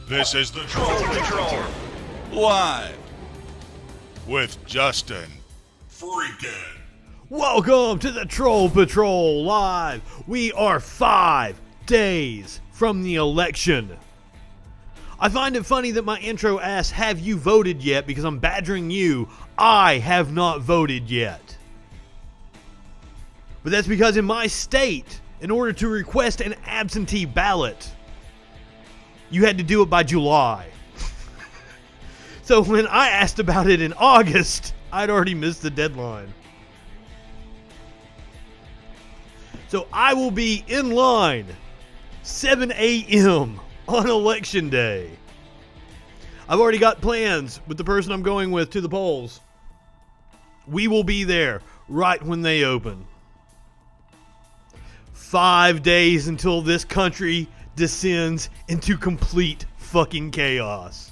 This is the Troll Patrol. Live. With Justin FREAKIN. Welcome to the Troll Patrol Live. We are 5 days from the election. I find it funny that my intro asks, have you voted yet? Because I'm badgering you. I have not voted yet. But that's because in my state, in order to request an absentee ballot, you had to do it by July. So when I asked about it in August, I'd already missed the deadline. So I will be in line 7 a.m. on election day. I've already got plans with the person I'm going with to the polls. We will be there right when they open. 5 days until this country descends into complete fucking chaos.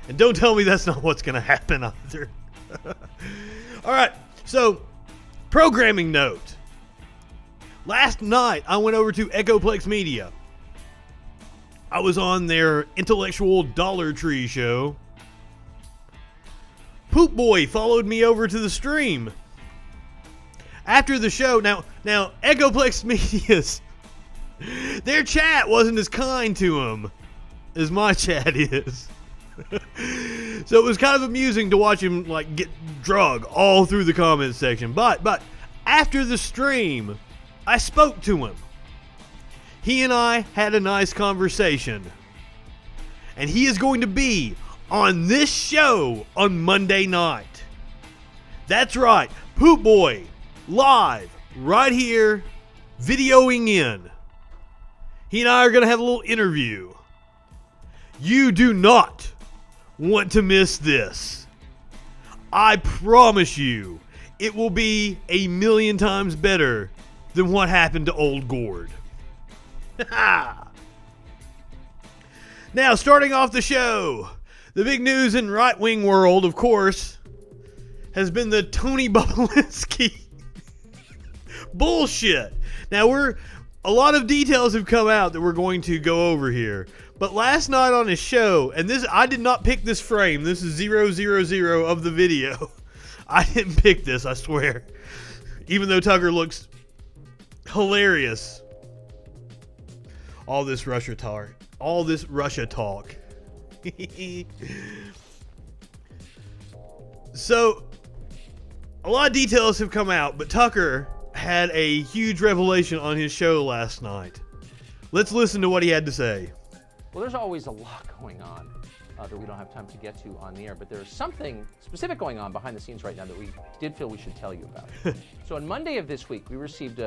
And don't tell me that's not what's going to happen either. Alright, so programming note. Last night I went over to Echoplex Media. I was on their intellectual Dollar Tree show. Poop Boy followed me over to the stream. After the show, now Echoplex Media's, their chat wasn't as kind to him as my chat is. So it was kind of amusing to watch him like get drug all through the comments section. But after the stream, I spoke to him. He and I had a nice conversation. And he is going to be on this show on Monday night. That's right, Poop Boy, live, right here, videoing in. He and I are going to have a little interview. You do not want to miss this. I promise you, it will be a million times better than what happened to old Gord. Now, starting off the show, the big news in right-wing world, of course, has been the Tony Bobulinski bullshit. Now, a lot of details have come out that we're going to go over here. But last night on his show, and this, I did not pick this frame. This is 000 of the video. I didn't pick this, I swear. Even though Tucker looks hilarious. All this Russia talk. So, a lot of details have come out, but Tucker had a huge revelation on his show last night. Let's listen to what he had to say. Well, there's always a lot going on that we don't have time to get to on the air, but there's something specific going on behind the scenes right now that we did feel we should tell you about. So on Monday of this week, we received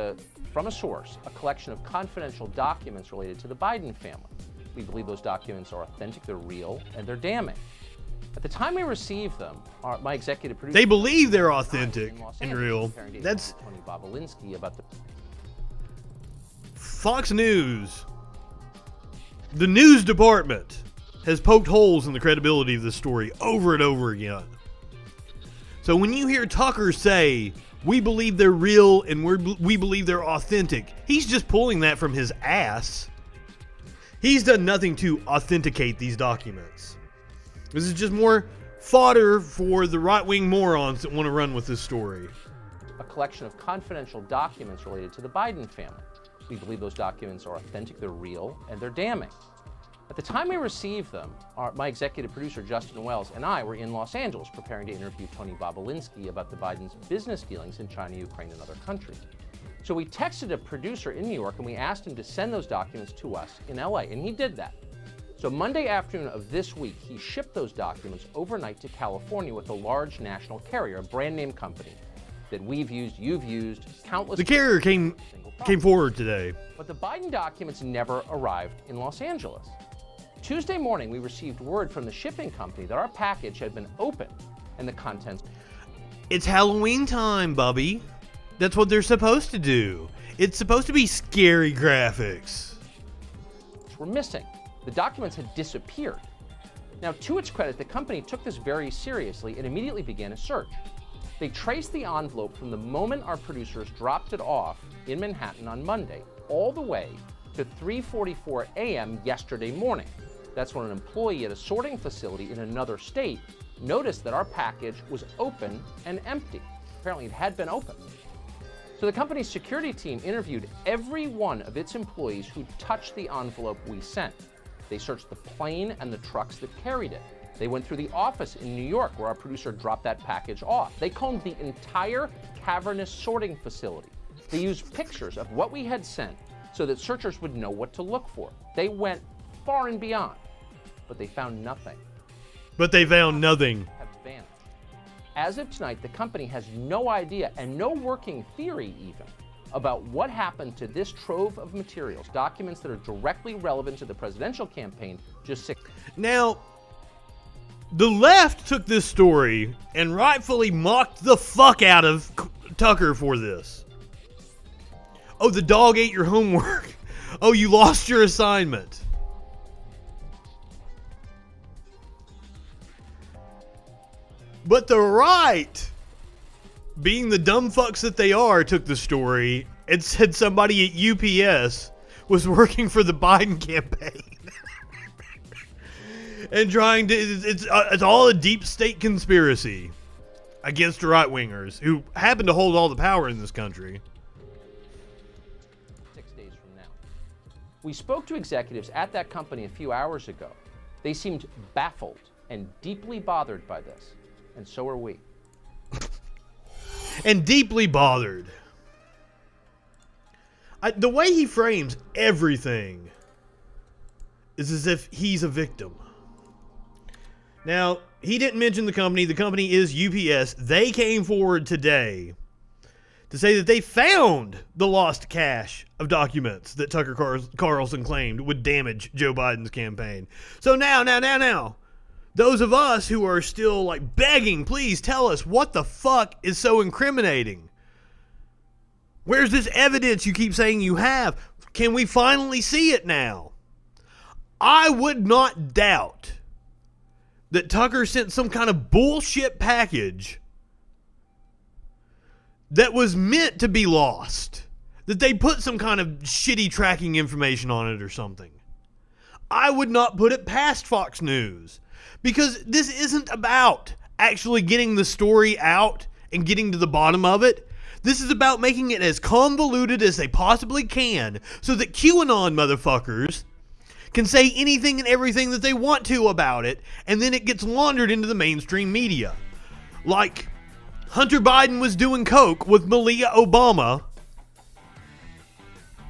from a source a collection of confidential documents related to the Biden family. We believe those documents are authentic, they're real, and they're damning. At the time we received them, my executive producer... They believe they're authentic and real. That's... Tony Bobulinski about the... Fox News. The news department has poked holes in the credibility of this story over and over again. So when you hear Tucker say, we believe they're real and we believe they're authentic, he's just pulling that from his ass. He's done nothing to authenticate these documents. This is just more fodder for the right-wing morons that want to run with this story. A collection of confidential documents related to the Biden family. We believe those documents are authentic, they're real, and they're damning. At the time we received them, my executive producer, Justin Wells, and I were in Los Angeles preparing to interview Tony Bobulinski about the Biden's business dealings in China, Ukraine, and other countries. So we texted a producer in New York and we asked him to send those documents to us in LA, and he did that. So Monday afternoon of this week, he shipped those documents overnight to California with a large national carrier, a brand name company that we've used, you've used, countless... The carrier came forward today. But the Biden documents never arrived in Los Angeles. Tuesday morning, we received word from the shipping company that our package had been opened and the contents... It's Halloween time, Bubby. That's what they're supposed to do. It's supposed to be scary graphics. ...were missing. The documents had disappeared. Now, to its credit, the company took this very seriously and immediately began a search. They traced the envelope from the moment our producers dropped it off in Manhattan on Monday, all the way to 3:44 a.m. yesterday morning. That's when an employee at a sorting facility in another state noticed that our package was open and empty. Apparently it had been opened. So the company's security team interviewed every one of its employees who touched the envelope we sent. They searched the plane and the trucks that carried it. They went through the office in New York where our producer dropped that package off. They combed the entire cavernous sorting facility. They used pictures of what we had sent so that searchers would know what to look for. They went far and beyond, but they found nothing. But they found nothing. Have vanished. As of tonight, the company has no idea and no working theory even about what happened to this trove of materials, documents that are directly relevant to the presidential campaign just 6. Now, the left took this story and rightfully mocked the fuck out of Tucker for this. Oh, the dog ate your homework. Oh, you lost your assignment. But the right, being the dumb fucks that they are, took the story and said somebody at UPS was working for the Biden campaign. And trying to, it's all a deep state conspiracy against right-wingers who happen to hold all the power in this country. 6 days from now. We spoke to executives at that company a few hours ago. They seemed baffled and deeply bothered by this. And so are we. And deeply bothered. The way he frames everything is as if he's a victim. Now, he didn't mention the company. The company is UPS. They came forward today to say that they found the lost cache of documents that Tucker Carlson claimed would damage Joe Biden's campaign. So now, those of us who are still like begging, please tell us what the fuck is so incriminating. Where's this evidence you keep saying you have? Can we finally see it now? I would not doubt that Tucker sent some kind of bullshit package that was meant to be lost. That they put some kind of shitty tracking information on it or something. I would not put it past Fox News. Because this isn't about actually getting the story out and getting to the bottom of it. This is about making it as convoluted as they possibly can so that QAnon motherfuckers can say anything and everything that they want to about it, and then it gets laundered into the mainstream media. Like Hunter Biden was doing coke with Malia Obama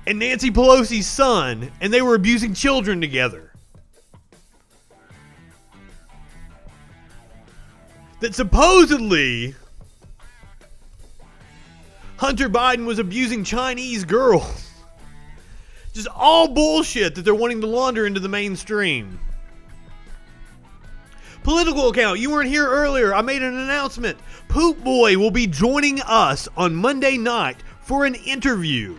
and Nancy Pelosi's son, and they were abusing children together. That supposedly Hunter Biden was abusing Chinese girls. Just all bullshit that they're wanting to launder into the mainstream. Political account, you weren't here earlier. I made an announcement. Poop Boy will be joining us on Monday night for an interview.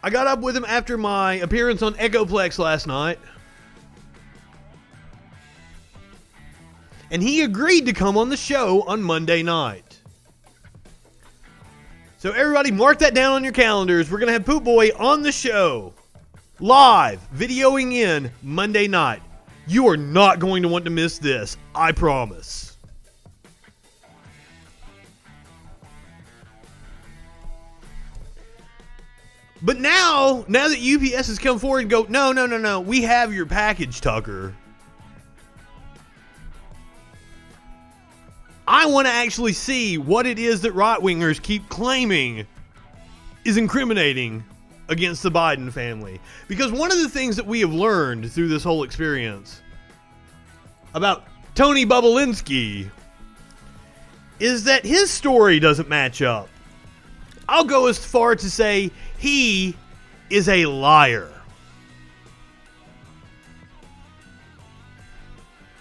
I got up with him after my appearance on Echoplex last night. And he agreed to come on the show on Monday night. So everybody mark that down on your calendars. We're going to have Poop Boy on the show. Live, videoing in Monday night. You are not going to want to miss this. I promise. But now that UPS has come forward and go, no, we have your package, Tucker. I want to actually see what it is that right-wingers keep claiming is incriminating against the Biden family. Because one of the things that we have learned through this whole experience about Tony Bobulinski is that his story doesn't match up. I'll go as far to say he is a liar.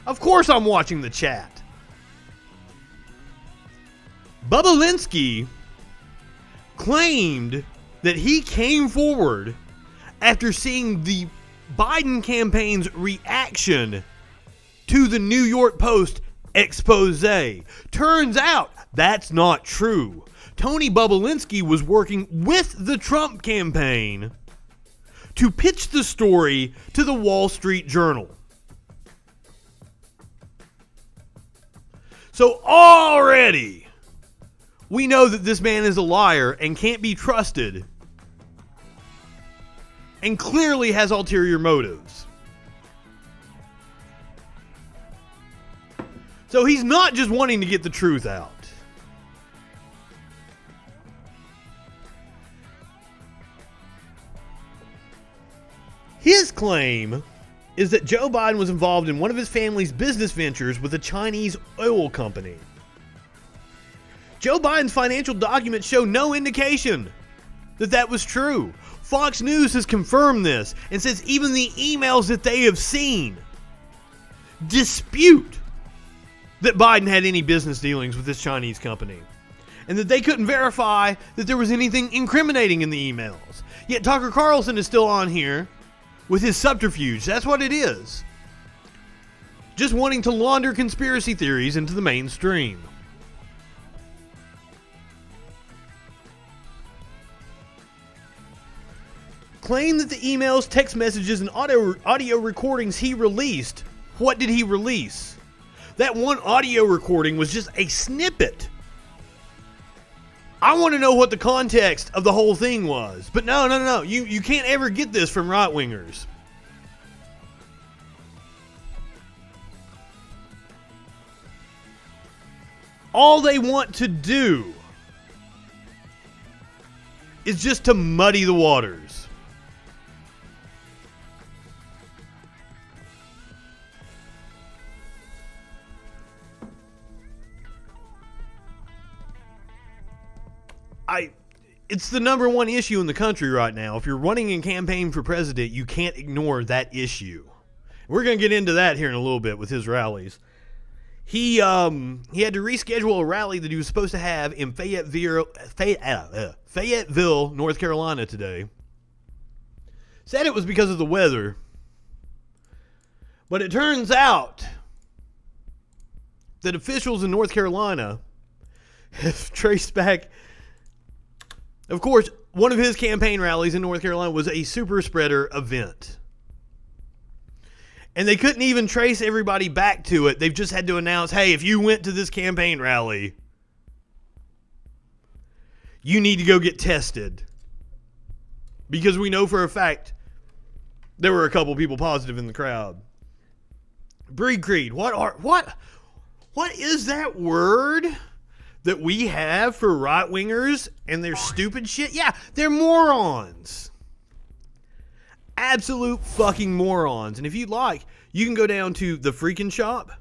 Of course I'm watching the chat. Bobulinski claimed that he came forward after seeing the Biden campaign's reaction to the New York Post expose. Turns out that's not true. Tony Bobulinski was working with the Trump campaign to pitch the story to the Wall Street Journal. So already, we know that this man is a liar and can't be trusted, and clearly has ulterior motives. So he's not just wanting to get the truth out. His claim is that Joe Biden was involved in one of his family's business ventures with a Chinese oil company. Joe Biden's financial documents show no indication that that was true. Fox News has confirmed this and says even the emails that they have seen dispute that Biden had any business dealings with this Chinese company, and that they couldn't verify that there was anything incriminating in the emails. Yet Tucker Carlson is still on here with his subterfuge. That's what it is. Just wanting to launder conspiracy theories into the mainstream. Claim that the emails, text messages, and audio recordings he released. What did he release? That one audio recording was just a snippet. I want to know what the context of the whole thing was. But no. You can't ever get this from right-wingers. All they want to do is just to muddy the waters. It's the number one issue in the country right now. If you're running a campaign for president, you can't ignore that issue. We're going to get into that here in a little bit with his rallies. He had to reschedule a rally that he was supposed to have in Fayetteville, North Carolina today. Said it was because of the weather. But it turns out that officials in North Carolina have traced back. Of course, one of his campaign rallies in North Carolina was a super spreader event. And they couldn't even trace everybody back to it. They've just had to announce, hey, if you went to this campaign rally, you need to go get tested. Because we know for a fact there were a couple people positive in the crowd. Breed creed. What is that word that we have for right-wingers and their stupid shit? Yeah, they're morons. Absolute fucking morons. And if you'd like, you can go down to the FREAKIN shop.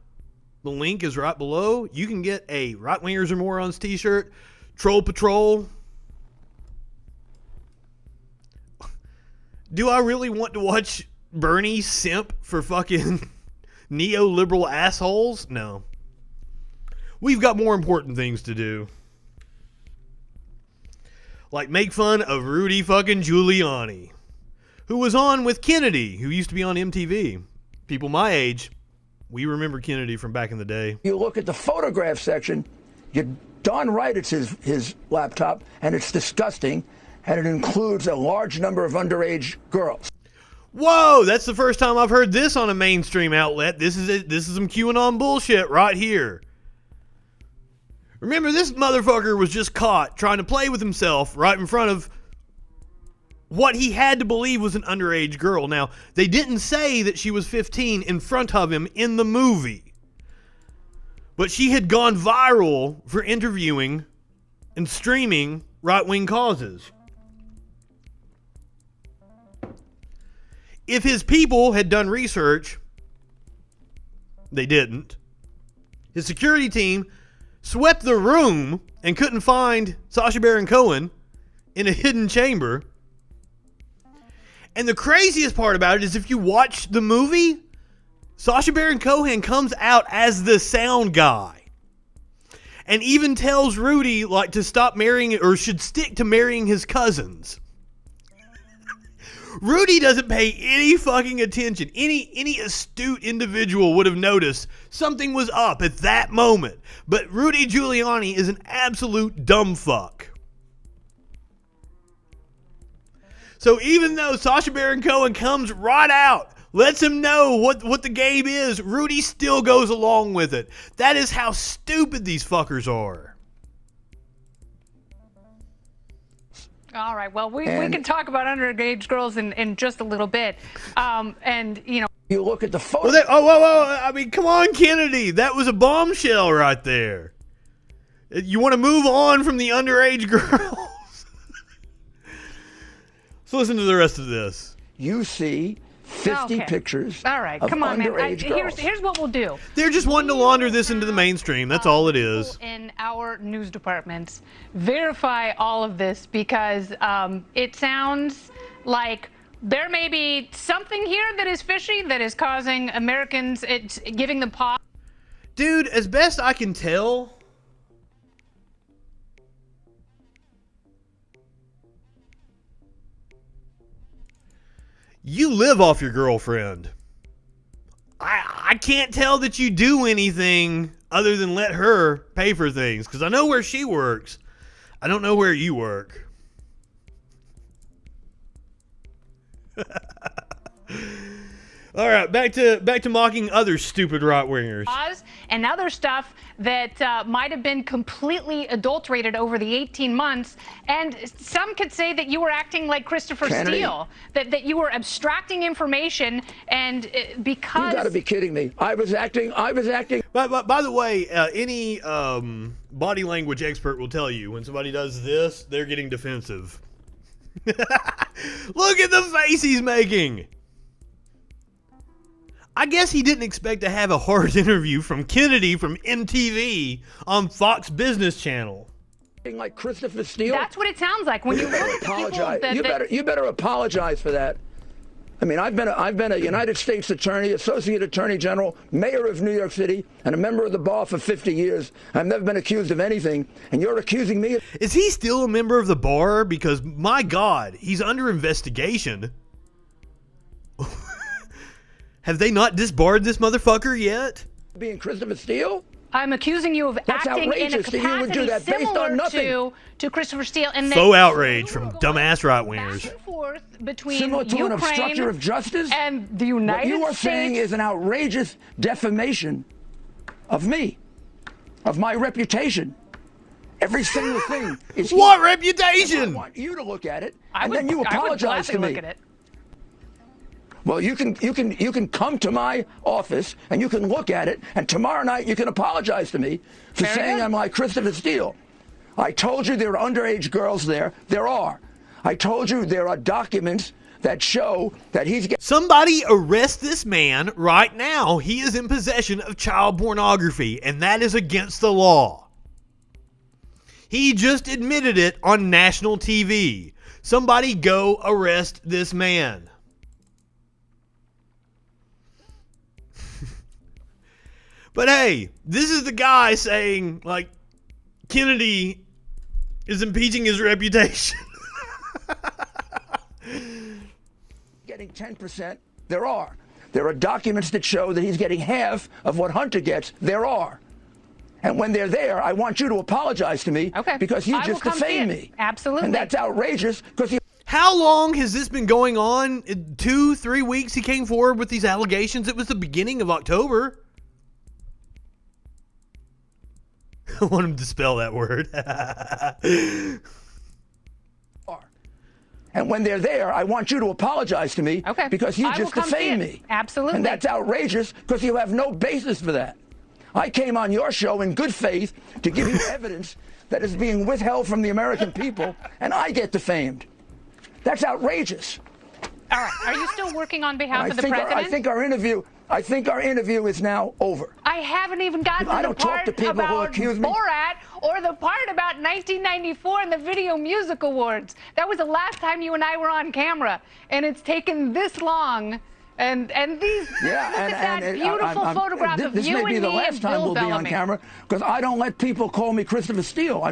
The link is right below. You can get a Right-Wingers or Morons t-shirt. Troll Patrol. Do I really want to watch Bernie simp for fucking neoliberal assholes? No. We've got more important things to do. Like make fun of Rudy fucking Giuliani, who was on with Kennedy, who used to be on MTV. People my age, we remember Kennedy from back in the day. You look at the photograph section, you're darn right it's his laptop, and it's disgusting, and it includes a large number of underage girls. Whoa, that's the first time I've heard this on a mainstream outlet. This is some QAnon bullshit right here. Remember, this motherfucker was just caught trying to play with himself right in front of what he had to believe was an underage girl. Now, they didn't say that she was 15 in front of him in the movie. But she had gone viral for interviewing and streaming right-wing causes. If his people had done research, they didn't. His security team swept the room and couldn't find Sacha Baron Cohen in a hidden chamber. And the craziest part about it is if you watch the movie, Sacha Baron Cohen comes out as the sound guy. And even tells Rudy to stop marrying or should stick to marrying his cousins. Rudy doesn't pay any fucking attention. Any astute individual would have noticed something was up at that moment. But Rudy Giuliani is an absolute dumb fuck. So even though Sacha Baron Cohen comes right out, lets him know what the game is, Rudy still goes along with it. That is how stupid these fuckers are. All right. Well, we can talk about underage girls in just a little bit. And, you know. You look at the photo. Whoa. I mean, come on, Kennedy. That was a bombshell right there. You want to move on from the underage girls? So listen to the rest of this. You see 50 pictures. All right, of come on, man. underage girls. Here's what we'll do. They're just wanting to launder this into the mainstream. That's all it is. In our news departments, verify all of this because it sounds like there may be something here that is fishy that is causing Americans, it's giving them pause. Dude, as best I can tell, you live off your girlfriend. I can't tell that you do anything other than let her pay for things, because I know where she works. I don't know where you work. All right, back to mocking other stupid right-wingers. And other stuff that might have been completely adulterated over the 18 months. And some could say that you were acting like Christopher Steele, that you were abstracting information and because... You got to be kidding me. I was acting. By the way, any body language expert will tell you when somebody does this, they're getting defensive. Look at the face he's making. I guess he didn't expect to have a hard interview from Kennedy from MTV on Fox Business Channel. Like Christopher Steele. That's what it sounds like when you apologize. You better apologize for that. I mean, I've been a United States Attorney, Associate Attorney General, Mayor of New York City, and a member of the bar for 50 years. I've never been accused of anything, and you're accusing me of... Is he still a member of the bar? Because, my God, he's under investigation. Have they not disbarred this motherfucker yet? Being Christopher Steele? I'm accusing you of acting in a capacity similar to Christopher Steele. And faux outrage from dumbass right-wingers. Back and forth between similar to an obstruction of justice and the United States. What you are saying is an outrageous defamation of me, of my reputation. Every single thing is... What reputation? I want you to look at it, and then you apologize to me. Look at it. Well, you can come to my office and you can look at it, and tomorrow night you can apologize to me for saying I'm like Christopher Steele. I told you there are underage girls there. There are. I told you there are documents that show that he's... Somebody arrest this man right now. He is in possession of child pornography, and that is against the law. He just admitted it on national TV. Somebody go arrest this man. But hey, this is the guy saying, like, Kennedy is impeaching his reputation. Getting 10%, there are. There are documents that show that he's getting half of what Hunter gets. There are. And when they're there, I want you to apologize to me because you just defamed me. Absolutely. And that's outrageous because you... How long has this been going on? 2-3 weeks he came forward with these allegations. It was the beginning of October. I want him to spell that word. And when they're there, I want you to apologize to me because you just defamed me. Absolutely. And that's outrageous because you have no basis for that. I came on your show in good faith to give you evidence that is being withheld from the American people, and I get defamed. That's outrageous. All right. Are you still working on behalf of the president? I think our interview is now over. I haven't even gotten to the part about Borat or the part about 1994 and the Video Music Awards. That was the last time you and I were on camera, and it's taken this long. And these, look at that beautiful photograph of you and me and Bill Bellamy. This may be the last time we'll be on camera because I don't let people call me Christopher Steele.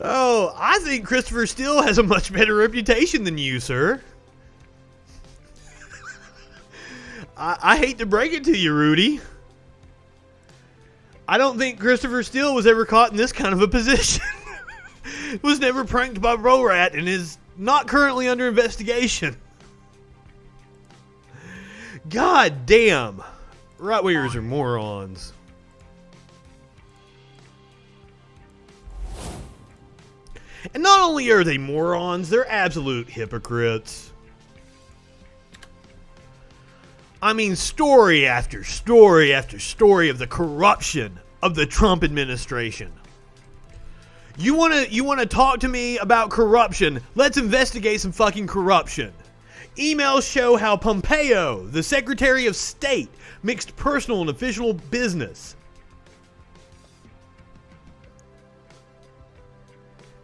Oh, I think Christopher Steele has a much better reputation than you, sir. I hate to break it to you, Rudy. I don't think Christopher Steele was ever caught in this kind of a position. Was never pranked by Borat and is not currently under investigation. God damn. Right-wingers are morons. And not only are they morons, they're absolute hypocrites. I mean, story after story after story of the corruption of the Trump administration. You wanna talk to me about corruption? Let's investigate some fucking corruption. Emails show how Pompeo, the Secretary of State, mixed personal and official business.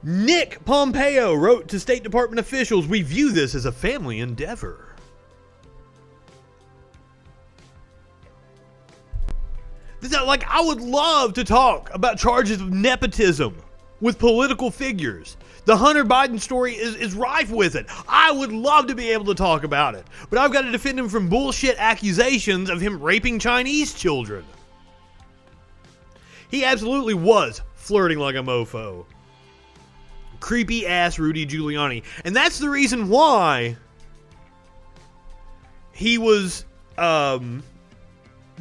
Nick Pompeo wrote to State Department officials, "We view this as a family endeavor." Like, I would love to talk about charges of nepotism with political figures. The Hunter Biden story is rife with it. I would love to be able to talk about it. But I've got to defend him from bullshit accusations of him raping Chinese children. He absolutely was flirting like a mofo. Creepy ass Rudy Giuliani. And that's the reason why he was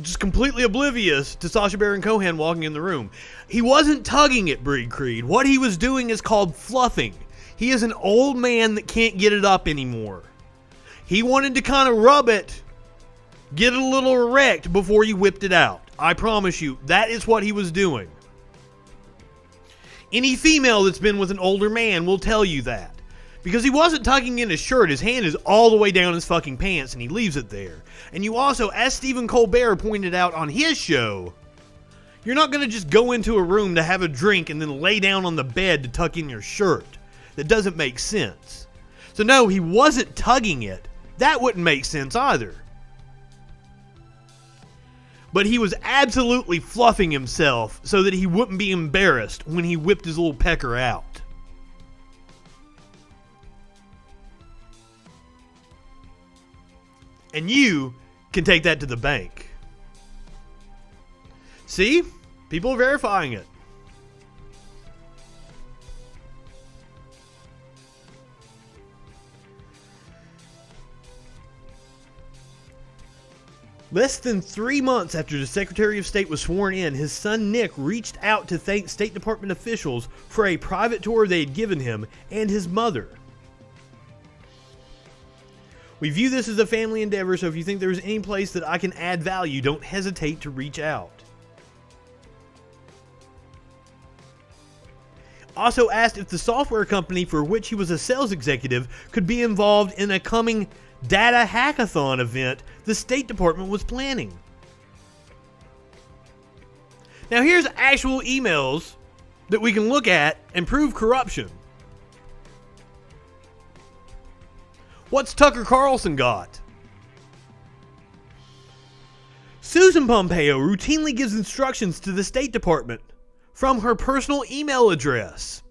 just completely oblivious to Sacha Baron Cohen walking in the room. He wasn't tugging at Breed Creed. What he was doing is called fluffing. He is an old man that can't get it up anymore. He wanted to kind of rub it, get it a little erect before he whipped it out. I promise you, that is what he was doing. Any female that's been with an older man will tell you that. Because he wasn't tugging in his shirt. His hand is all the way down his fucking pants and he leaves it there. And you also, as Stephen Colbert pointed out on his show, you're not going to just go into a room to have a drink and then lay down on the bed to tuck in your shirt. That doesn't make sense. So no, he wasn't tugging it. That wouldn't make sense either. But he was absolutely fluffing himself so that he wouldn't be embarrassed when he whipped his little pecker out. And you can take that to the bank. See? People are verifying it. Less than 3 months after the Secretary of State was sworn in, his son Nick reached out to thank State Department officials for a private tour they had given him and his mother. We view this as a family endeavor, so if you think there's any place that I can add value, don't hesitate to reach out. Also asked if the software company for which he was a sales executive could be involved in a coming data hackathon event the State Department was planning. Now here's actual emails that we can look at and prove corruption. What's Tucker Carlson got? Susan Pompeo routinely gives instructions to the State Department from her personal email address.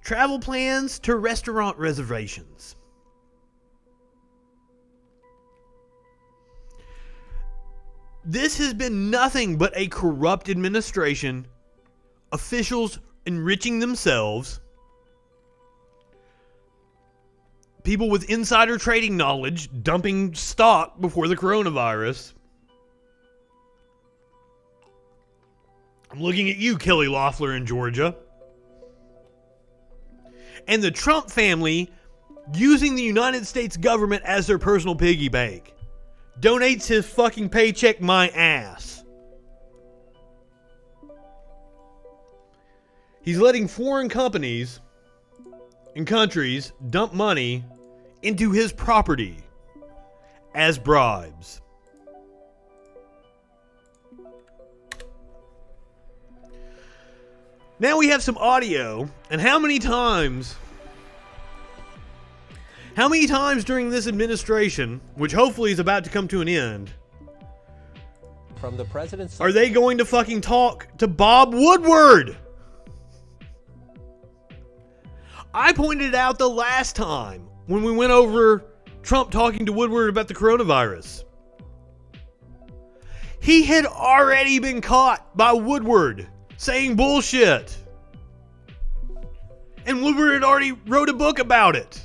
Travel plans to restaurant reservations. This has been nothing but a corrupt administration, officials enriching themselves, people with insider trading knowledge dumping stock before the coronavirus. I'm looking at you, Kelly Loeffler in Georgia. And the Trump family using the United States government as their personal piggy bank. Donates his fucking paycheck my ass. He's letting foreign companies and countries dump money into his property as bribes. Now we have some audio, and how many times during this administration, which hopefully is about to come to an end, from the president's... Are they going to fucking talk to Bob Woodward? I pointed out the last time when we went over Trump talking to Woodward about the coronavirus. He had already been caught by Woodward saying bullshit. And Woodward had already wrote a book about it.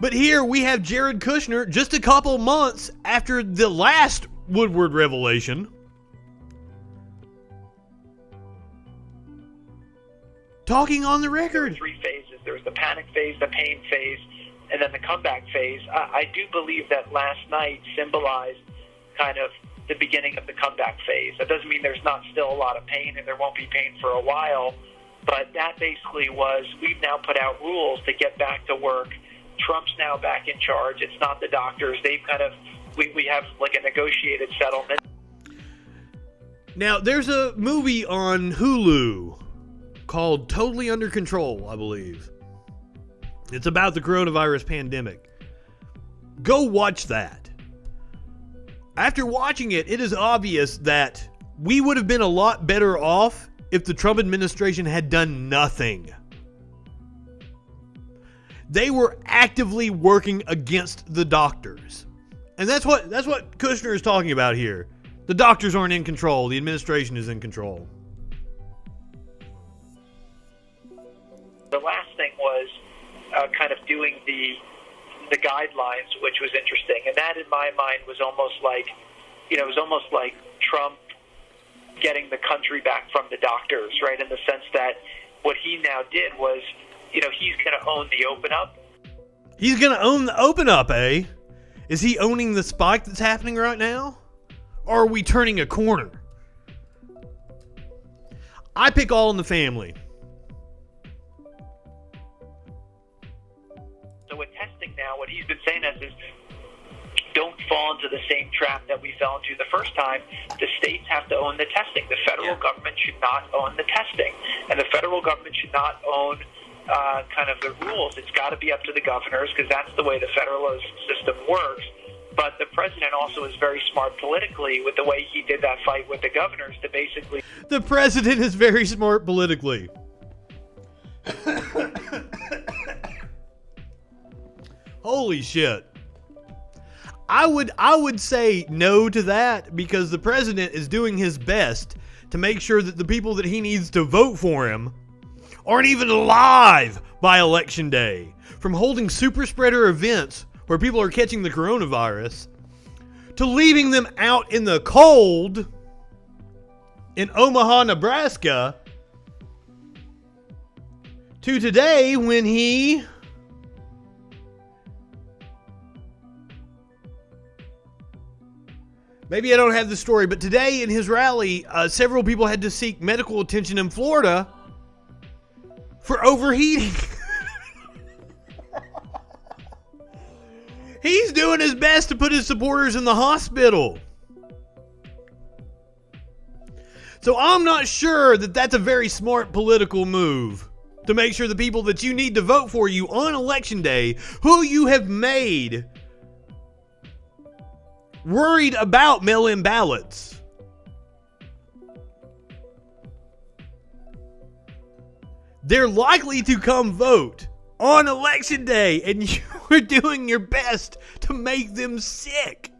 But here we have Jared Kushner just a couple months after the last Woodward revelation talking on the record. 3 phases. There was the panic phase, the pain phase, and then the comeback phase. I do believe that last night symbolized kind of the beginning of the comeback phase. That doesn't mean there's not still a lot of pain and there won't be pain for a while, but that basically was, we've now put out rules to get back to work. Trump's now back in charge. It's not the doctors. They've kind of, we have like a negotiated settlement. Now, there's a movie on Hulu called Totally Under Control, I believe. It's about the coronavirus pandemic. Go watch that. After watching it, it is obvious that we would have been a lot better off if the Trump administration had done nothing. They were actively working against the doctors. And that's what Kushner is talking about here. The doctors aren't in control. The administration is in control. The last thing was kind of doing the guidelines, which was interesting. And that, in my mind, was almost like, it was almost like Trump getting the country back from the doctors, right? In the sense that what he now did was, he's going to own the open up. He's going to own the open up, eh? Is he owning the spike that's happening right now? Or are we turning a corner? I pick All in the Family. So with testing now, what he's been saying is don't fall into the same trap that we fell into the first time. The states have to own the testing. The federal government should not own the testing. And the federal government should not own kind of the rules. It's got to be up to the governors because that's the way the federalist system works. But the president also is very smart politically with the way he did that fight with the governors to basically... The president is very smart politically. Holy shit. I would say no to that because the president is doing his best to make sure that the people that he needs to vote for him aren't even alive by election day. From holding super spreader events where people are catching the coronavirus to leaving them out in the cold in Omaha, Nebraska, to today when he maybe I don't have the story, but today in his rally, several people had to seek medical attention in Florida for overheating. He's doing his best to put his supporters in the hospital. So I'm not sure that that's a very smart political move to make sure the people that you need to vote for you on election day, who you have made worried about mail-in ballots, they're likely to come vote on election day, and you're doing your best to make them sick.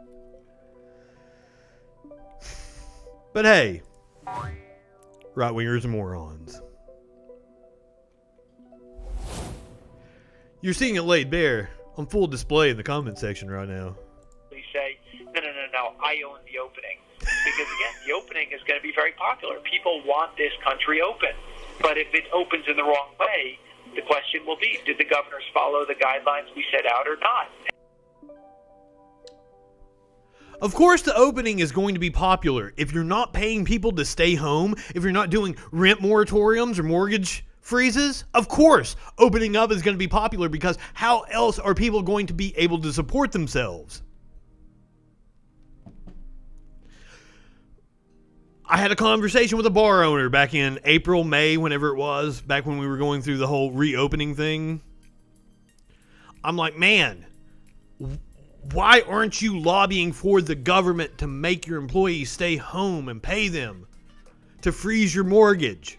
But hey, right-wingers and morons. You're seeing it laid bare on full display in the comment section right now. Say, no, I own the opening. Because again, the opening is going to be very popular. People want this country open. But if it opens in the wrong way, the question will be, did the governors follow the guidelines we set out or not? Of course the opening is going to be popular. If you're not paying people to stay home, if you're not doing rent moratoriums or mortgage freezes, of course opening up is going to be popular because how else are people going to be able to support themselves? I had a conversation with a bar owner back in April, May, whenever it was, back when we were going through the whole reopening thing. I'm like, man, Why aren't you lobbying for the government to make your employees stay home and pay them to freeze your mortgage?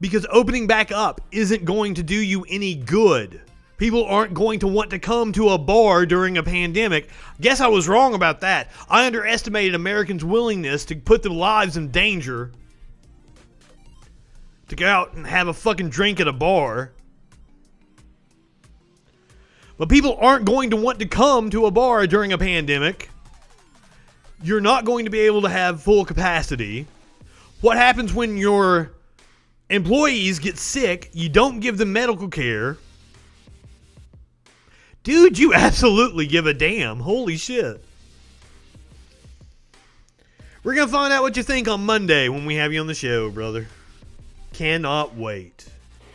Because opening back up isn't going to do you any good. People aren't going to want to come to a bar during a pandemic. Guess I was wrong about that. I underestimated Americans' willingness to put their lives in danger to go out and have a fucking drink at a bar. But people aren't going to want to come to a bar during a pandemic. You're not going to be able to have full capacity. What happens when your employees get sick? You don't give them medical care. Dude, you absolutely give a damn. Holy shit. We're going to find out what you think on Monday when we have you on the show, brother. Cannot wait.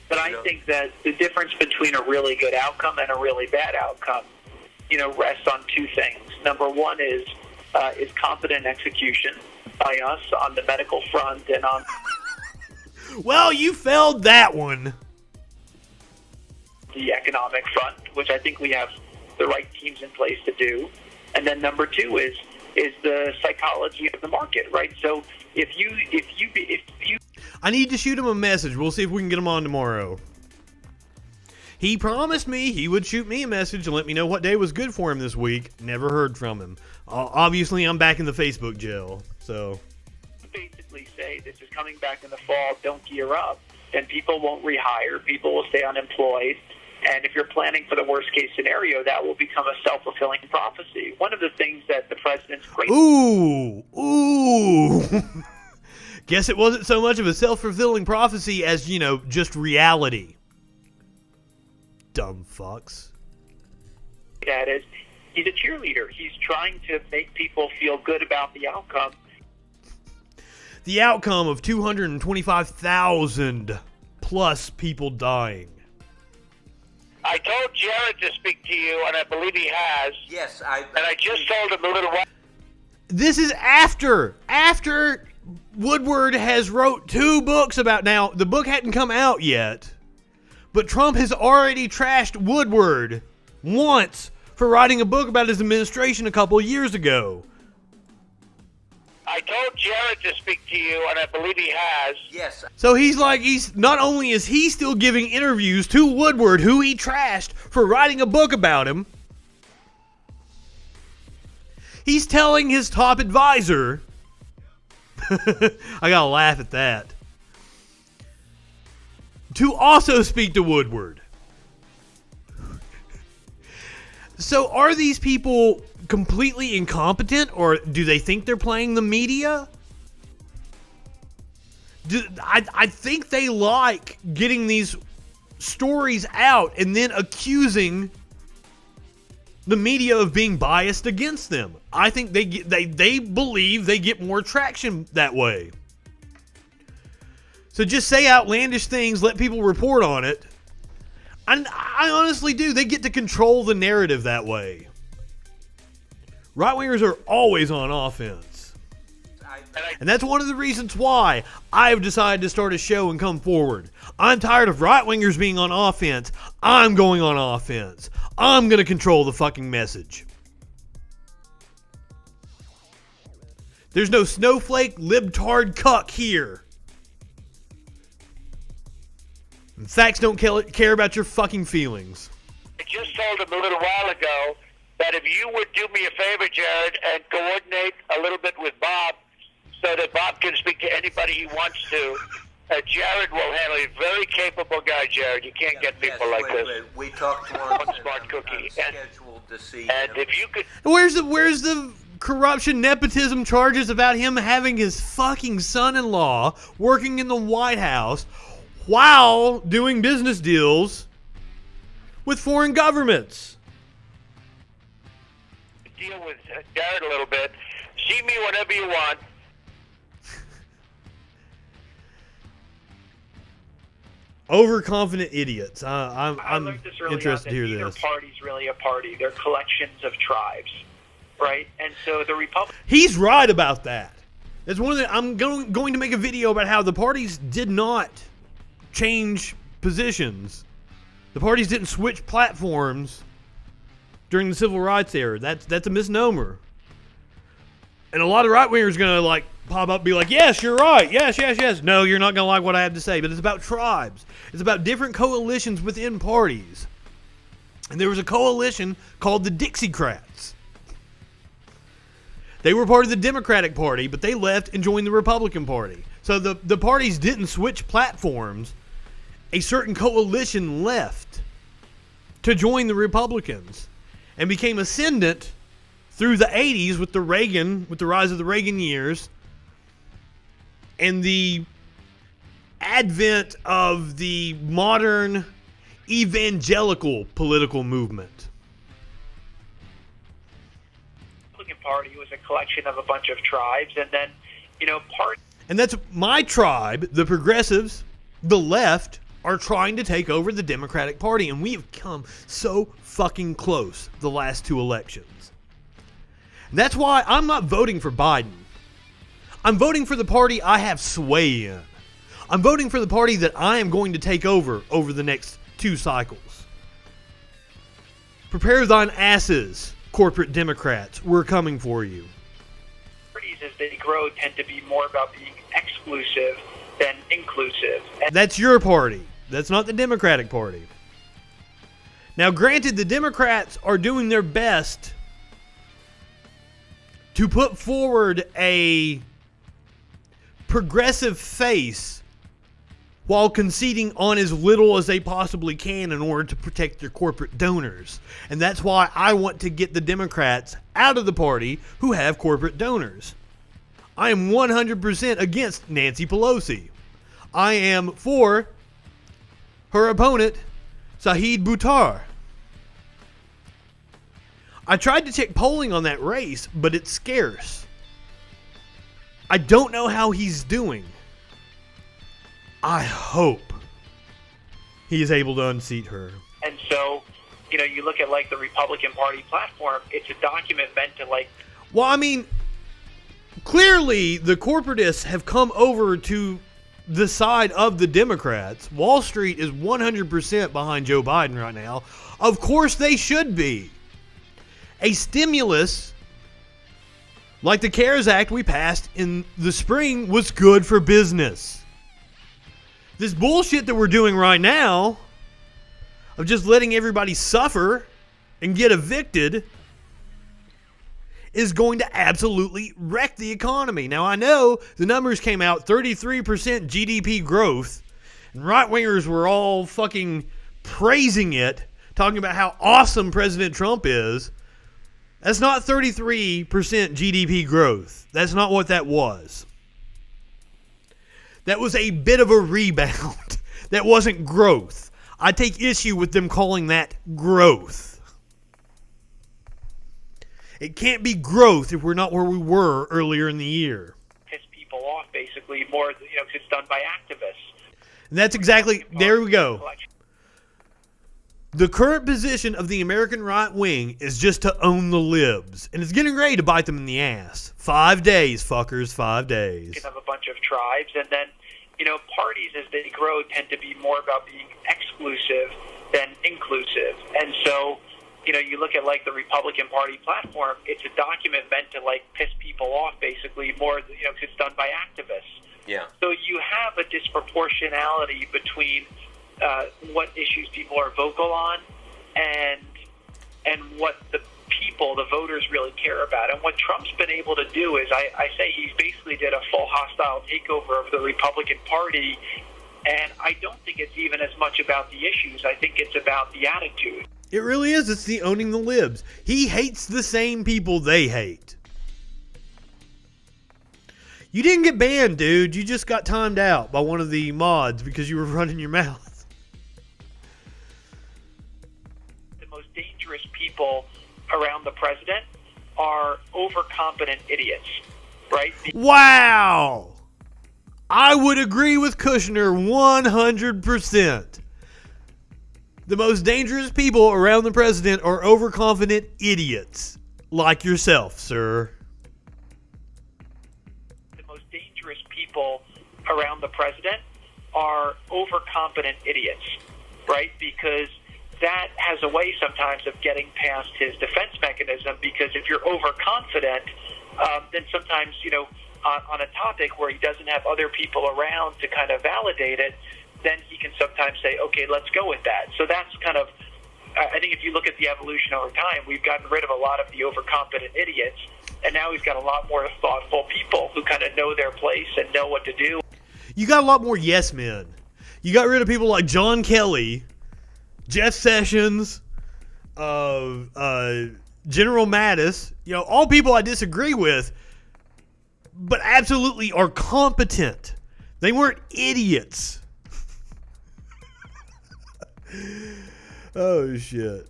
But I think that the difference between a really good outcome and a really bad outcome, rests on two things. Number one is competent execution by us on the medical front and on... Well, you failed that one. The economic front, which I think we have the right teams in place to do. And then number two is the psychology of the market, right? So if you I need to shoot him a message. We'll see if we can get him on tomorrow. He promised me he would shoot me a message and let me know what day was good for him this week. Never heard from him. Obviously, I'm back in the Facebook jail, so... basically say this is coming back in the fall, don't gear up, then people won't rehire, people will stay unemployed, and if you're planning for the worst case scenario, that will become a self-fulfilling prophecy. One of the things that the president's great... Ooh! Guess it wasn't so much of a self-fulfilling prophecy as, just reality. Dumb fucks. That is, he's a cheerleader. He's trying to make people feel good about the outcome. The outcome of 225,000 plus people dying. I told Jared to speak to you, and I believe he has. Yes, And I just told him a little while. This is after Woodward has wrote 2 books about... Now, the book hadn't come out yet, but Trump has already trashed Woodward once for writing a book about his administration a couple of years ago. I told Jared to speak to you, and I believe he has. yes. So he's not only is he still giving interviews to Woodward, who he trashed for writing a book about him, he's telling his top advisor, I gotta laugh at that, to also speak to Woodward. So are these people completely incompetent, or do they think they're playing the media? I think they like getting these stories out and then accusing the media of being biased against them. I think they believe they get more traction that way. So just say outlandish things, let people report on it. And I honestly do. They get to control the narrative that way. Right-wingers are always on offense. And that's one of the reasons why I've decided to start a show and come forward. I'm tired of right-wingers being on offense. I'm going on offense. I'm going to control the fucking message. There's no snowflake libtard cuck here. And facts don't care about your fucking feelings. I just told him a little while ago that if you would do me a favor, Jared, and coordinate a little bit with Bob so that Bob can speak to anybody he wants to, Jared will handle it. Very capable guy, Jared. You can't get people like this. We talked tomorrow. One smart cookie. Scheduled to see. And if you could... Where's the corruption nepotism charges about him having his fucking son-in-law working in the White House while doing business deals with foreign governments? Deal with Jared a little bit. See me whenever you want. Overconfident idiots. I'm learned this early interested on, to hear neither this. party's really a party. They're collections of tribes, right? And so the Republicans... He's right about that. It's one of the, I'm going to make a video about how the parties did not change positions. The parties didn't switch platforms during the civil rights era. That's a misnomer. And a lot of right-wingers are going to like pop up and be like, yes, you're right. Yes, yes, yes. No, you're not going to like what I have to say. But it's about tribes. It's about different coalitions within parties. And there was a coalition called the Dixiecrats. They were part of the Democratic Party, but they left and joined the Republican Party. So the parties didn't switch platforms. A certain coalition left to join the Republicans and became ascendant through the 80s with the rise of the Reagan years and the advent of the modern evangelical political movement. The Republican Party was a collection of a bunch of tribes, and then, And that's my tribe, the progressives, the left, are trying to take over the Democratic Party, and we have come so fucking close the last two elections. That's why I'm not voting for Biden. I'm voting for the party I have sway in. I'm voting for the party that I am going to take over the next 2 cycles. Prepare thine asses, corporate Democrats. We're coming for you. Parties, as they grow, tend to be more about being exclusive than inclusive. And That's your party. That's not the Democratic Party. Now, granted, the Democrats are doing their best to put forward a progressive face while conceding on as little as they possibly can in order to protect their corporate donors. And that's why I want to get the Democrats out of the party who have corporate donors. I am 100% against Nancy Pelosi. I am for her opponent, Saeed Buttar. I tried to check polling on that race, but it's scarce. I don't know how he's doing. I hope he is able to unseat her. And so, you look at, the Republican Party platform, it's a document meant to, Well, I mean, clearly the corporatists have come over to the side of the Democrats. Wall Street is 100% behind Joe Biden right now. Of course they should be. A stimulus like the CARES Act we passed in the spring was good for business. This bullshit that we're doing right now of just letting everybody suffer and get evicted is going to absolutely wreck the economy. Now, I know the numbers came out 33% GDP growth, and right-wingers were all fucking praising it, talking about how awesome President Trump is. That's not 33% GDP growth. That's not what that was. That was a bit of a rebound. That wasn't growth. I take issue with them calling that growth. It can't be growth if we're not where we were earlier in the year. piss people off, basically, more, because it's done by activists. And that's exactly, there we go. The current position of the American right wing is just to own the libs. And it's getting ready to bite them in the ass. 5 days, fuckers, 5 days. Of a bunch of tribes. And then, parties, as they grow, tend to be more about being exclusive than inclusive. And so, you look at, the Republican Party platform, it's a document meant to, piss people off, basically, more, because it's done by activists. Yeah. So you have a disproportionality between what issues people are vocal on and what the people, the voters, really care about. And what Trump's been able to do is, I say he basically did a full hostile takeover of the Republican Party, and I don't think it's even as much about the issues. I think it's about the attitude. It really is. It's the owning the libs. He hates the same people they hate. You didn't get banned, dude. You just got timed out by one of the mods because you were running your mouth. The most dangerous people around the president are overconfident idiots, right? Wow! I would agree with Kushner 100%. The most dangerous people around the president are overconfident idiots like yourself, sir. The most dangerous people around the president are overconfident idiots, right? Because that has a way sometimes of getting past his defense mechanism, because if you're overconfident, then sometimes, on a topic where he doesn't have other people around to kind of validate it, then he can sometimes say, okay, let's go with that. So that's kind of, I think if you look at the evolution over time, we've gotten rid of a lot of the overconfident idiots, and now we've got a lot more thoughtful people who kind of know their place and know what to do. You got a lot more yes men. You got rid of people like John Kelly, Jeff Sessions, General Mattis, all people I disagree with, but absolutely are competent. They weren't idiots. Oh, shit.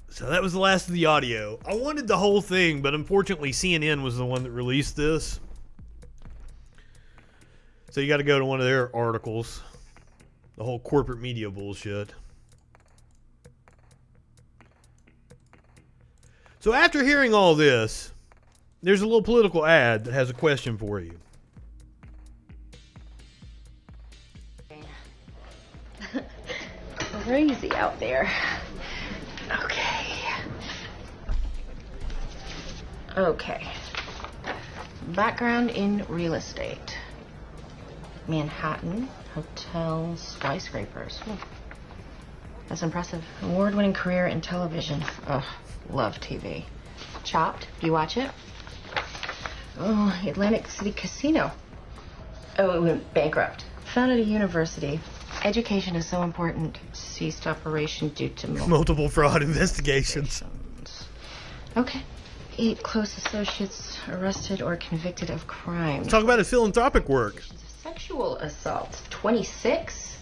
So that was the last of the audio. I wanted the whole thing, but unfortunately CNN was the one that released this. So you got to go to one of their articles. The whole corporate media bullshit. So after hearing all this, there's a little political ad that has a question for you. Crazy out there. Okay. Background in real estate. Manhattan, hotels, skyscrapers. That's impressive. Award-winning career in television. Ugh, love TV. Chopped, do you watch it? Oh, Atlantic City Casino. Oh, it went bankrupt. Founded a university. Education is so important. Ceased operation due to multiple fraud investigations. Okay. 8 close associates arrested or convicted of crime. Talk about his philanthropic work. Sexual assault. 26?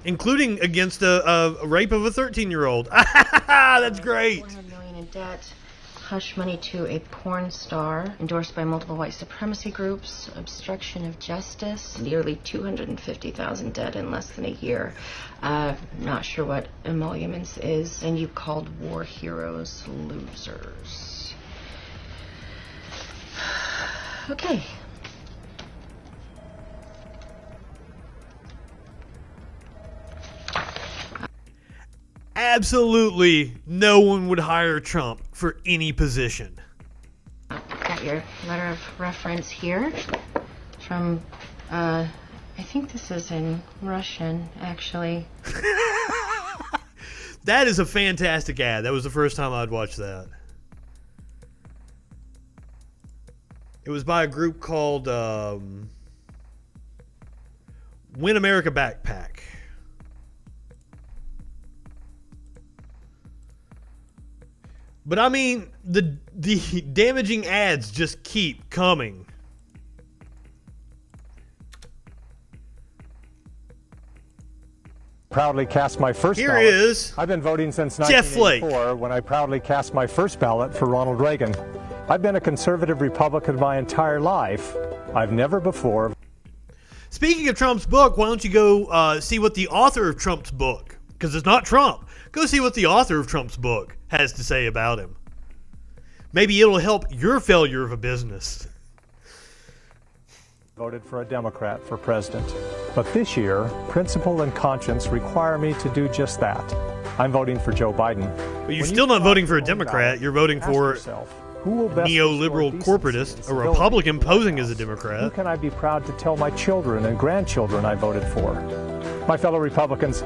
Including against a rape of a 13-year-old. That's great. $400 million in debt. Hush money to a porn star. Endorsed by multiple white supremacy groups. Obstruction of justice. Nearly 250,000 dead in less than a year. Not sure what emoluments is. And you called war heroes losers. Okay. Absolutely no one would hire Trump for any position. Got your letter of reference here from, I think this is in Russian, actually. That is a fantastic ad. That was the first time I'd watched that. It was by a group called Win America Backpack. But I mean, the damaging ads just keep coming. Proudly cast my first Here ballot. is I've been voting since Jeff 1984 when I proudly cast my first ballot for Ronald Reagan. I've been a conservative Republican my entire life. I've never before. Speaking of Trump's book, why don't you go see what the author of Trump's book, because it's not Trump, go see what the author of Trump's book has to say about him. Maybe it'll help your failure of a business. Voted for a Democrat for president. But this year, principle and conscience require me to do just that. I'm voting for Joe Biden. But you're still not voting for a Democrat. You're voting for neoliberal corporatist, a Republican posing as a Democrat. Who can I be proud to tell my children and grandchildren I voted for? My fellow Republicans,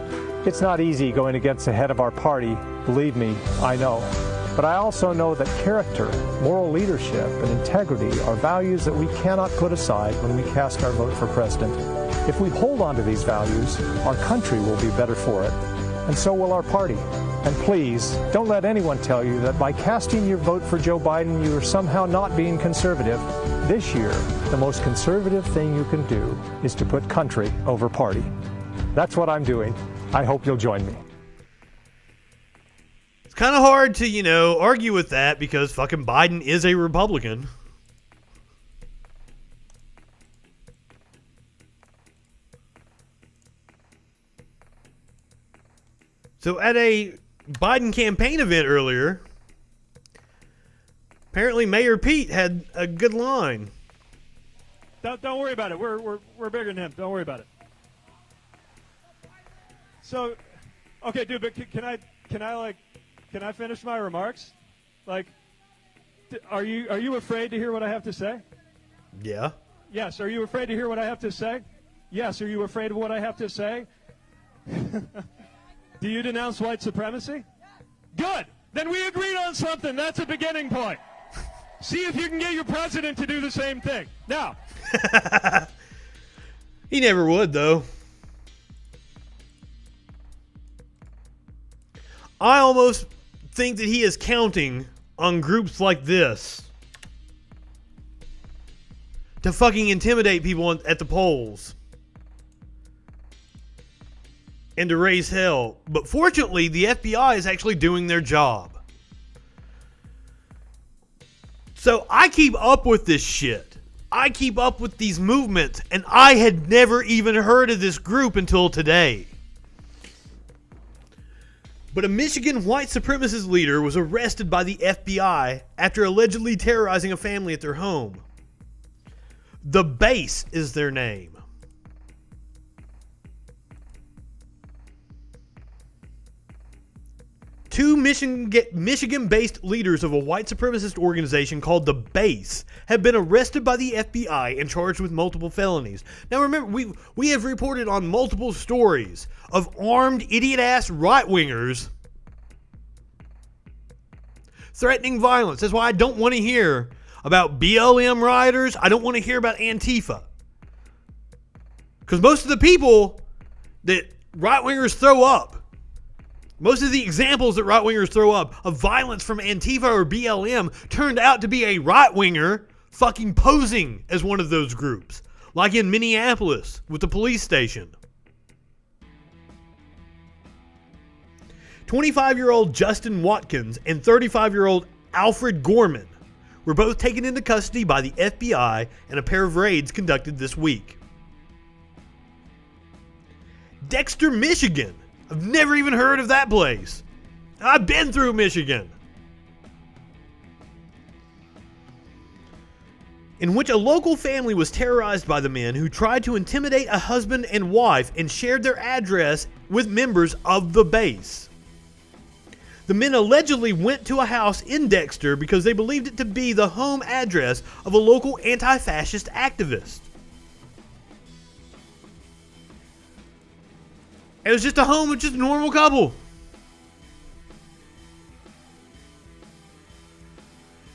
it's not easy going against the head of our party. Believe me, I know. But I also know that character, moral leadership, and integrity are values that we cannot put aside when we cast our vote for president. If we hold on to these values, our country will be better for it, and so will our party. And please, don't let anyone tell you that by casting your vote for Joe Biden, you are somehow not being conservative. This year, the most conservative thing you can do is to put country over party. That's what I'm doing. I hope you'll join me. It's kind of hard to, argue with that because fucking Biden is a Republican. So at a Biden campaign event earlier, apparently Mayor Pete had a good line. Don't worry about it. We're bigger than him. Don't worry about it. So, okay, dude, but can I finish my remarks? Like, are you afraid to hear what I have to say? Yeah. Yes. Are you afraid to hear what I have to say? Yes. Are you afraid of what I have to say? Do you denounce white supremacy? Good. Then we agreed on something. That's a beginning point. See if you can get your president to do the same thing. Now. He never would, though. I almost think that he is counting on groups like this to fucking intimidate people at the polls and to raise hell. But fortunately, the FBI is actually doing their job. So I keep up with this shit. I keep up with these movements, and I had never even heard of this group until today. But a Michigan white supremacist leader was arrested by the FBI after allegedly terrorizing a family at their home. The Base is their name. Two Michigan-based leaders of a white supremacist organization called The Base have been arrested by the FBI and charged with multiple felonies. Now remember, we have reported on multiple stories of armed idiot-ass right-wingers threatening violence. That's why I don't want to hear about BLM rioters. I don't want to hear about Antifa. Because most of the people that right-wingers throw up, most of the examples that right-wingers throw up of violence from Antifa or BLM turned out to be a right-winger fucking posing as one of those groups. Like in Minneapolis with the police station. 25-year-old Justin Watkins and 35-year-old Alfred Gorman were both taken into custody by the FBI in a pair of raids conducted this week. Dexter, Michigan. I've never even heard of that place. I've been through Michigan. In which a local family was terrorized by the men who tried to intimidate a husband and wife and shared their address with members of the base. The men allegedly went to a house in Dexter because they believed it to be the home address of a local anti-fascist activist. It was just a home of just a normal couple.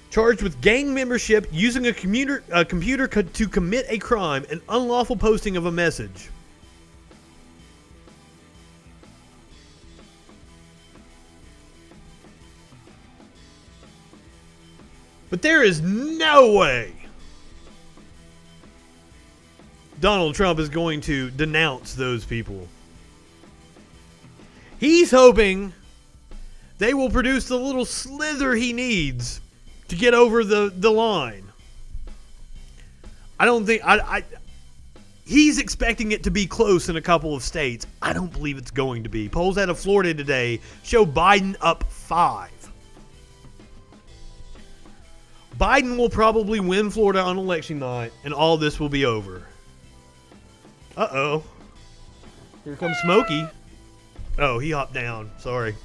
Charged with gang membership, using a computer to commit a crime, and unlawful posting of a message. But there is no way Donald Trump is going to denounce those people. He's hoping they will produce the little slither he needs to get over the line. I don't think... he's expecting it to be close in a couple of states. I don't believe it's going to be. Polls out of Florida today show Biden up 5. Biden will probably win Florida on election night, and all this will be over. Uh-oh. Here comes Smokey. Oh, he hopped down. Sorry.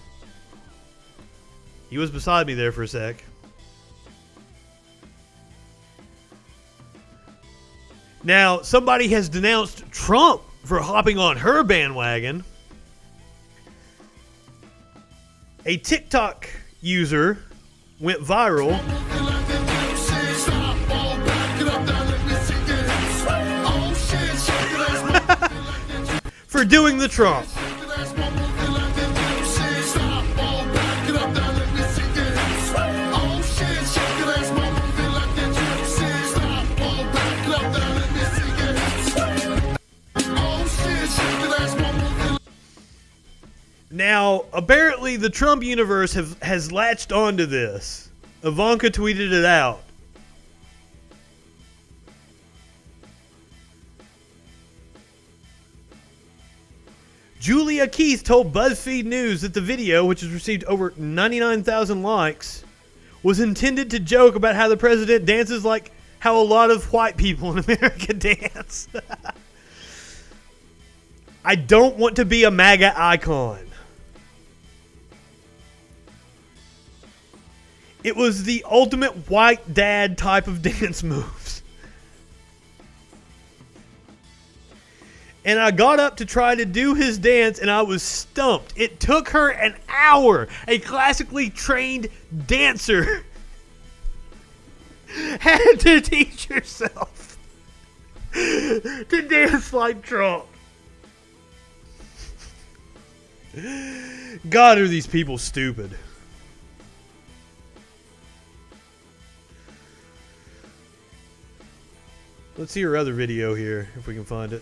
He was beside me there for a sec. Now, somebody has denounced Trump for hopping on her bandwagon. A TikTok user went viral for doing the Trump. Now, apparently the Trump universe has latched onto this. Ivanka tweeted it out. Julia Keith told BuzzFeed News that the video, which has received over 99,000 likes, was intended to joke about how the president dances like how a lot of white people in America dance. I don't want to be a MAGA icon. It was the ultimate white dad type of dance moves. And I got up to try to do his dance and I was stumped. It took her an hour. A classically trained dancer had to teach herself to dance like Trump. God, are these people stupid. Let's see her other video here, if we can find it.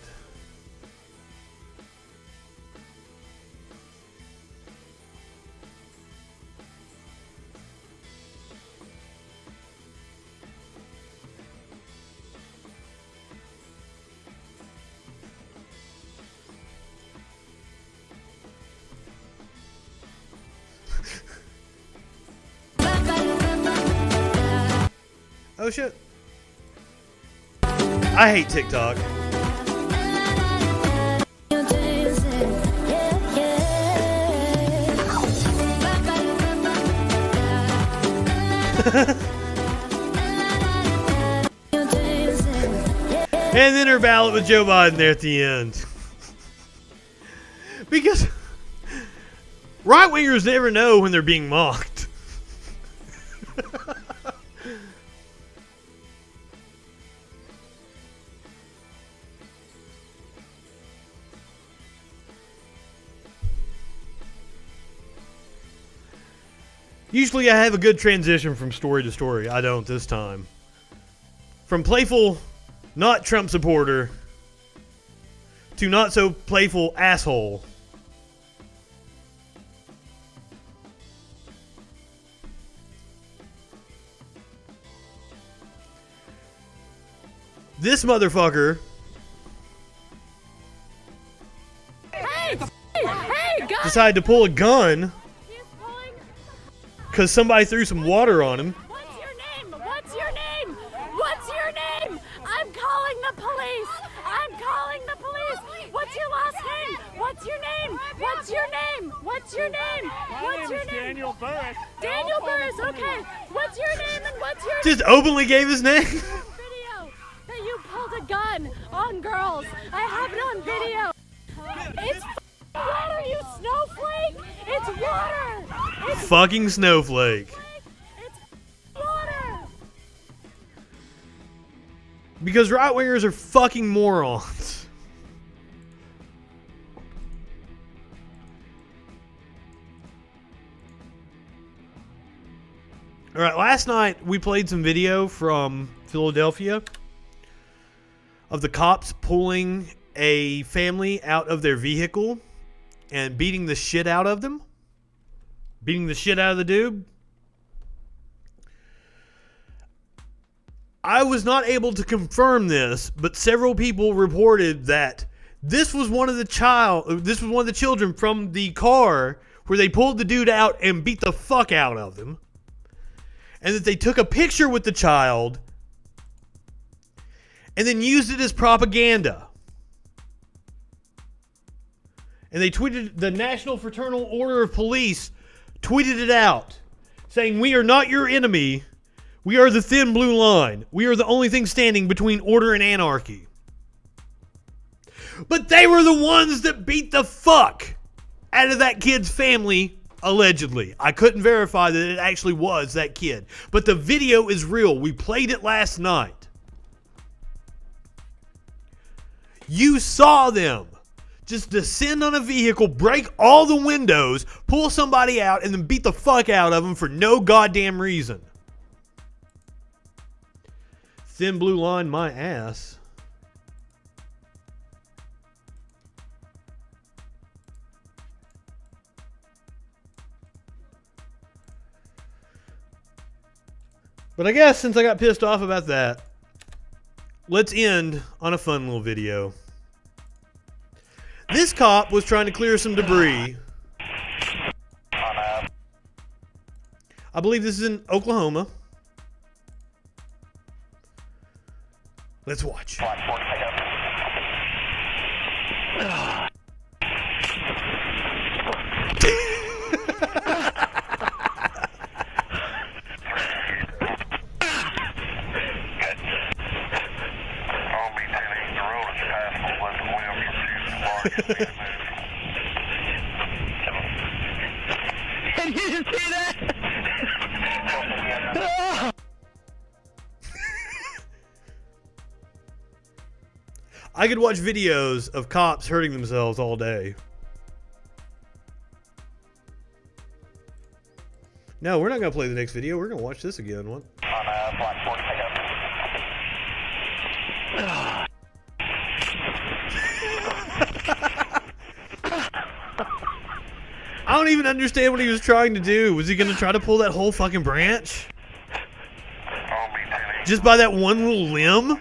Oh shit. I hate TikTok. And then her ballot with Joe Biden there at the end. Because right-wingers never know when they're being mocked. Usually I have a good transition from story to story. I don't this time. From playful, not Trump supporter, to not so playful asshole. This motherfucker decided to pull a gun because somebody threw some water on him. What's your name? What's your name? What's your name? I'm calling the police. I'm calling the police. What's your last name? What's your name? What's your name? What's your name? What's your name? Daniel Burris. Daniel Burris, okay. What's your name and what's your Just openly gave his name. video that you pulled a gun on girls. I have it on video. It's water, you snowflake. It's water. It's Fucking snowflake. It's water. Because right-wingers are fucking morons. Alright, last night we played some video from Philadelphia of the cops pulling a family out of their vehicle and beating the shit out of them. Beating the shit out of the dude. I was not able to confirm this, but several people reported that this was one of the children from the car where they pulled the dude out and beat the fuck out of him. And that they took a picture with the child and then used it as propaganda. And they tweeted, the National Fraternal Order of Police tweeted it out, saying, "We are not your enemy. We are the thin blue line. We are the only thing standing between order and anarchy." But they were the ones that beat the fuck out of that kid's family, allegedly. I couldn't verify that it actually was that kid. But the video is real. We played it last night. You saw them just descend on a vehicle, break all the windows, pull somebody out, and then beat the fuck out of them for no goddamn reason. Thin blue line, my ass. But I guess since I got pissed off about that, let's end on a fun little video. This cop was trying to clear some debris. I believe this is in Oklahoma. Let's watch. And you didn't see that? I could watch videos of cops hurting themselves all day. No, we're not going to play the next video. We're going to watch this again. What? I don't even understand what he was trying to do. Was he going to try to pull that whole fucking branch? Just by that one little limb?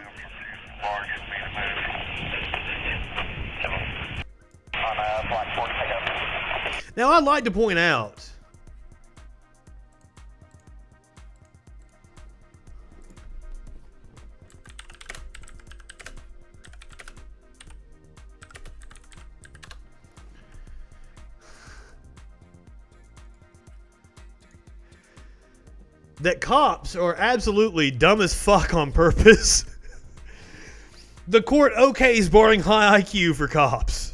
Now, I'd like to point out that cops are absolutely dumb as fuck on purpose. The court okays barring high IQ for cops.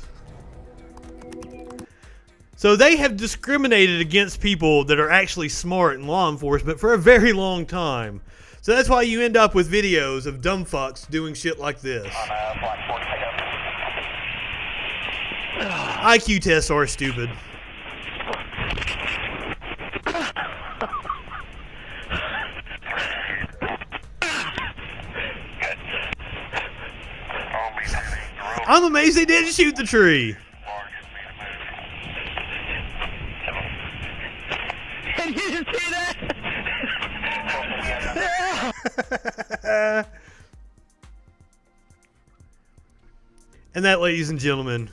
So they have discriminated against people that are actually smart in law enforcement for a very long time. So that's why you end up with videos of dumb fucks doing shit like this. IQ tests are stupid. I'm amazed they didn't shoot the tree. And you didn't see that? And that, ladies and gentlemen,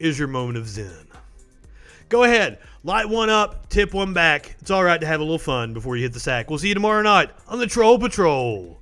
is your moment of zen. Go ahead, light one up, tip one back. It's all right to have a little fun before you hit the sack. We'll see you tomorrow night on the Troll Patrol.